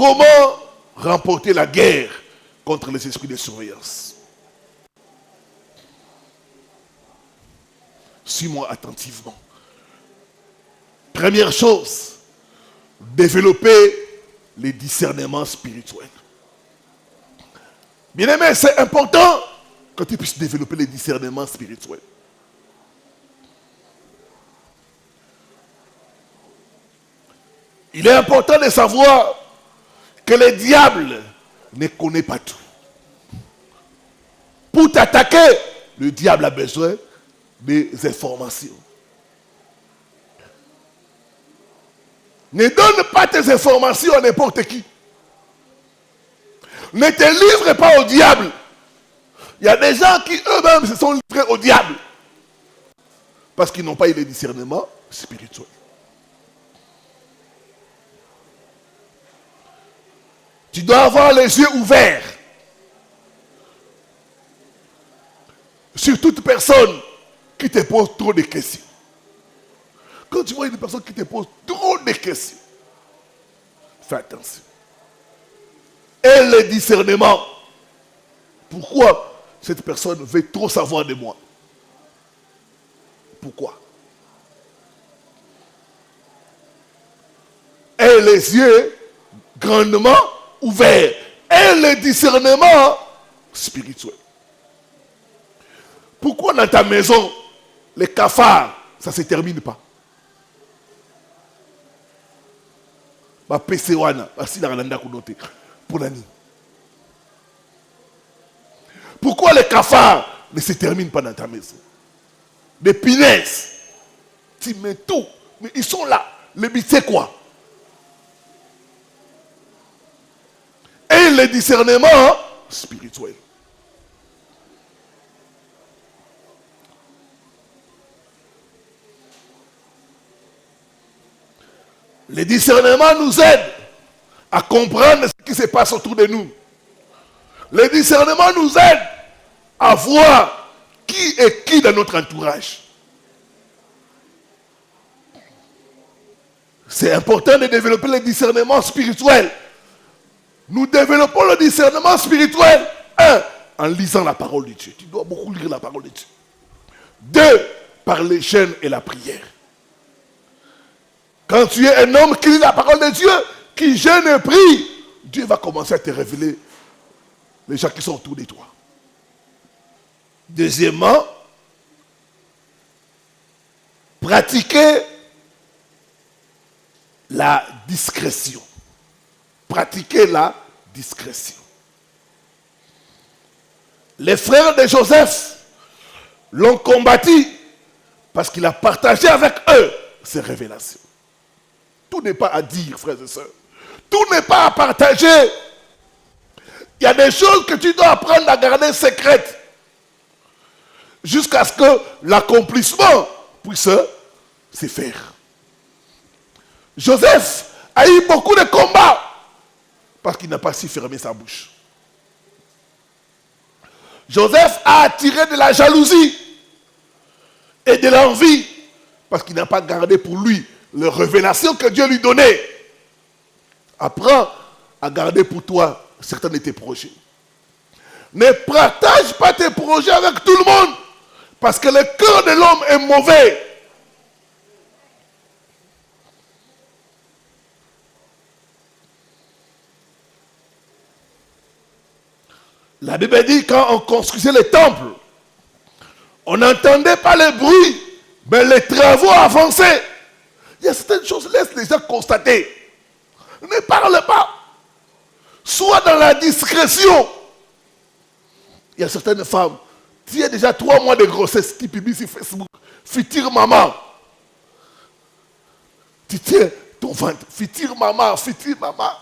comment remporter la guerre contre les esprits de surveillance. Suis-moi attentivement. Première chose, développer les discernements spirituels. Bien-aimé, c'est important que tu puisses développer les discernements spirituels. Il est important de savoir que le diable ne connaît pas tout. Pour t'attaquer, le diable a besoin des informations. Ne donne pas tes informations à n'importe qui. Ne te livre pas au diable. Il y a des gens qui eux-mêmes se sont livrés au diable. Parce qu'ils n'ont pas eu le discernement spirituel. Tu dois avoir les yeux ouverts sur toute personne qui te pose trop de questions. Quand tu vois une personne qui te pose trop de questions, fais attention. Et le discernement. Pourquoi cette personne veut trop savoir de moi? Pourquoi? Et les yeux grandement ouverts. Et le discernement spirituel. Pourquoi dans ta maison, les cafards, ça ne se termine pas? Pourquoi les cafards ne se terminent pas dans ta maison? Des punaises. Tu mets tout. Mais ils sont là. Le but c'est quoi? Et le discernement spirituel. Le discernement nous aide à comprendre ce qui se passe autour de nous. Le discernement nous aide à voir qui est qui dans notre entourage. C'est important de développer le discernement spirituel. Nous développons le discernement spirituel. 1. En lisant la parole de Dieu. Tu dois beaucoup lire la parole de Dieu. 2. Par les jeûnes et la prière. Quand tu es un homme qui lit la parole de Dieu, qui jeûne et prie, Dieu va commencer à te révéler les gens qui sont autour de toi. Deuxièmement, pratiquer la discrétion. Pratiquer la discrétion. Les frères de Joseph l'ont combattu parce qu'il a partagé avec eux ses révélations. Tout n'est pas à dire, frères et sœurs. Tout n'est pas à partager. Il y a des choses que tu dois apprendre à garder secrètes jusqu'à ce que l'accomplissement puisse se faire. Joseph a eu beaucoup de combats parce qu'il n'a pas su fermer sa bouche. Joseph a attiré de la jalousie et de l'envie parce qu'il n'a pas gardé pour lui les révélations que Dieu lui donnait. Apprends à garder pour toi certains de tes projets. Ne partage pas tes projets avec tout le monde parce que le cœur de l'homme est mauvais. La Bible dit quand on construisait les temples, on n'entendait pas le bruit, mais les travaux avançaient. Il y a certaines choses, laisse les gens constater. Ne parle pas. Sois dans la discrétion. Il y a certaines femmes, tu as déjà 3 mois de grossesse qui publient sur Facebook. Future maman. Tu tiens ton ventre. Future maman, future maman.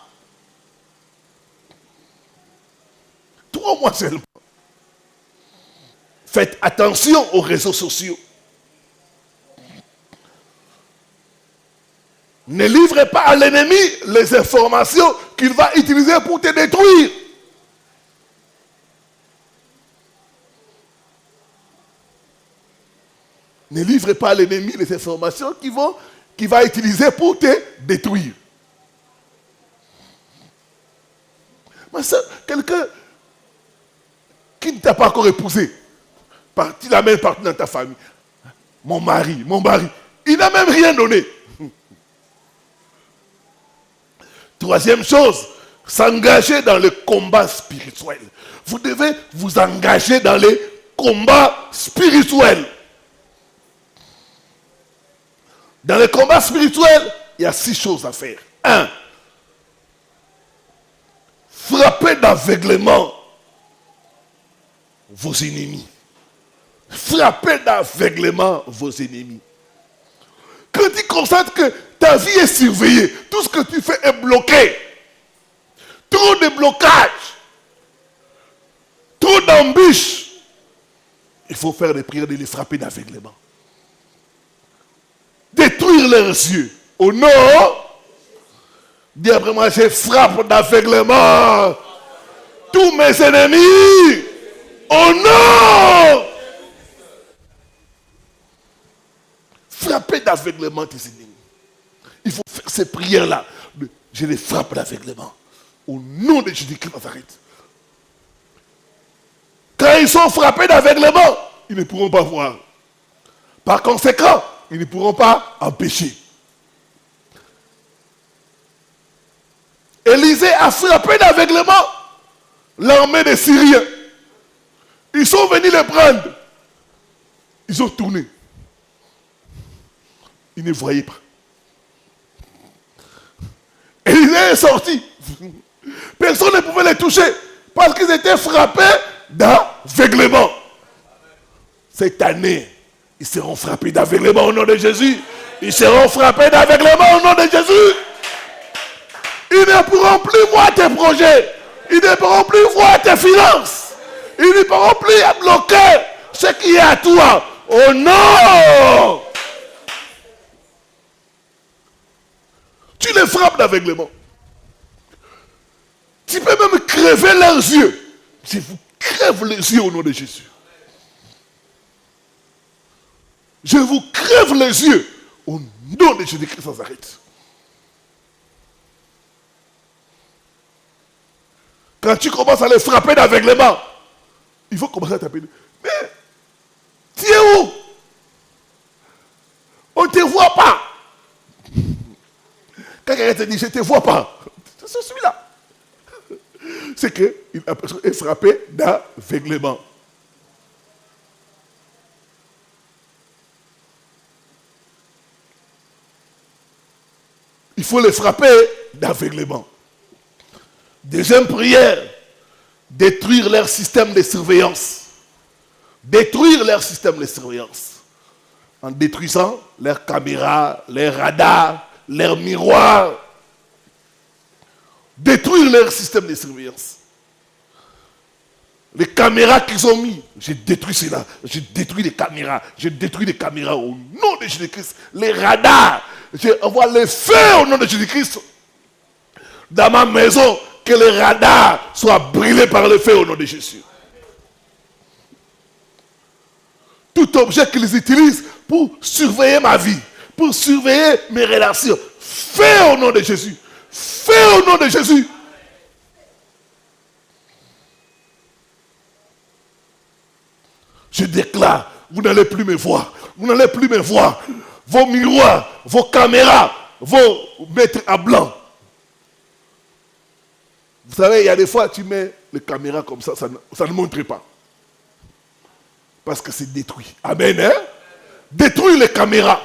3 mois seulement. Faites attention aux réseaux sociaux. Ne livre pas à l'ennemi les informations qu'il va utiliser pour te détruire. Ne livre pas à l'ennemi les informations qu'il va utiliser pour te détruire. Ma soeur, quelqu'un qui ne t'a pas encore épousé, tu l'amènes partout dans ta famille. Mon mari, il n'a même rien donné. Troisième chose, s'engager dans le combat spirituel. Vous devez vous engager dans les combats spirituels. Dans les combats spirituels, il y a 6 choses à faire. 1. Frapper d'aveuglement vos ennemis. Frappez d'aveuglement vos ennemis. Quand tu constates que ta vie est surveillée, tout ce que tu fais est bloqué, trop de blocages, trop d'embûches, il faut faire des prières de les frapper d'aveuglement. Détruire leurs yeux. Au nom, dis après moi, je frappe d'aveuglement tous mes ennemis. Au nom, frapper d'aveuglement tes ennemis. Il faut faire ces prières-là. Je les frappe d'aveuglement. Au nom de Jésus-Christ Nazareth. Quand ils sont frappés d'aveuglement, ils ne pourront pas voir. Par conséquent, ils ne pourront pas empêcher. Élisée a frappé d'aveuglement l'armée des Syriens. Ils sont venus les prendre. Ils ont tourné. Ils ne voyaient pas. Élisée est sorti. Personne ne pouvait les toucher parce qu'ils étaient frappés d'aveuglement. Cette année, ils seront frappés d'aveuglement au nom de Jésus. Ils seront frappés d'aveuglement au nom de Jésus. Ils ne pourront plus voir tes projets. Ils ne pourront plus voir tes finances. Ils ne pourront plus bloquer ce qui est à toi. Oh non! Tu les frappes d'aveuglement. Tu peux même crever leurs yeux. Je vous crève les yeux au nom de Jésus. Je vous crève les yeux au nom de Jésus-Christ Nazareth. Quand tu commences à les frapper d'aveuglement, il faut commencer à t'appeler. Mais tu es où? On ne te voit pas. Quand quelqu'un te dit je ne te vois pas, c'est celui-là. C'est qu'il est frappé d'aveuglement. Il faut les frapper d'aveuglement. Deuxième prière, détruire leur système de surveillance. Détruire leur système de surveillance. En détruisant leurs caméras, leurs radars, leurs miroirs. Détruire leur système de surveillance. Les caméras qu'ils ont mis, j'ai détruit cela. J'ai détruit les caméras. J'ai détruit les caméras au nom de Jésus-Christ. Les radars, j'envoie les feux au nom de Jésus-Christ. Dans ma maison, que les radars soient brûlés par le feu au nom de Jésus. Tout objet qu'ils utilisent pour surveiller ma vie, pour surveiller mes relations, feu au nom de Jésus. Feu au nom de Jésus. Je déclare, vous n'allez plus me voir. Vous n'allez plus me voir. Vos miroirs, vos caméras vont mettre à blanc. Vous savez, il y a des fois, tu mets les caméras comme ça, ça ne montre pas. Parce que c'est détruit. Amen, hein? Détruire les caméras.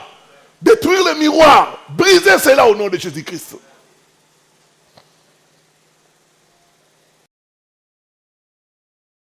Détruire les miroirs. Briser cela au nom de Jésus-Christ.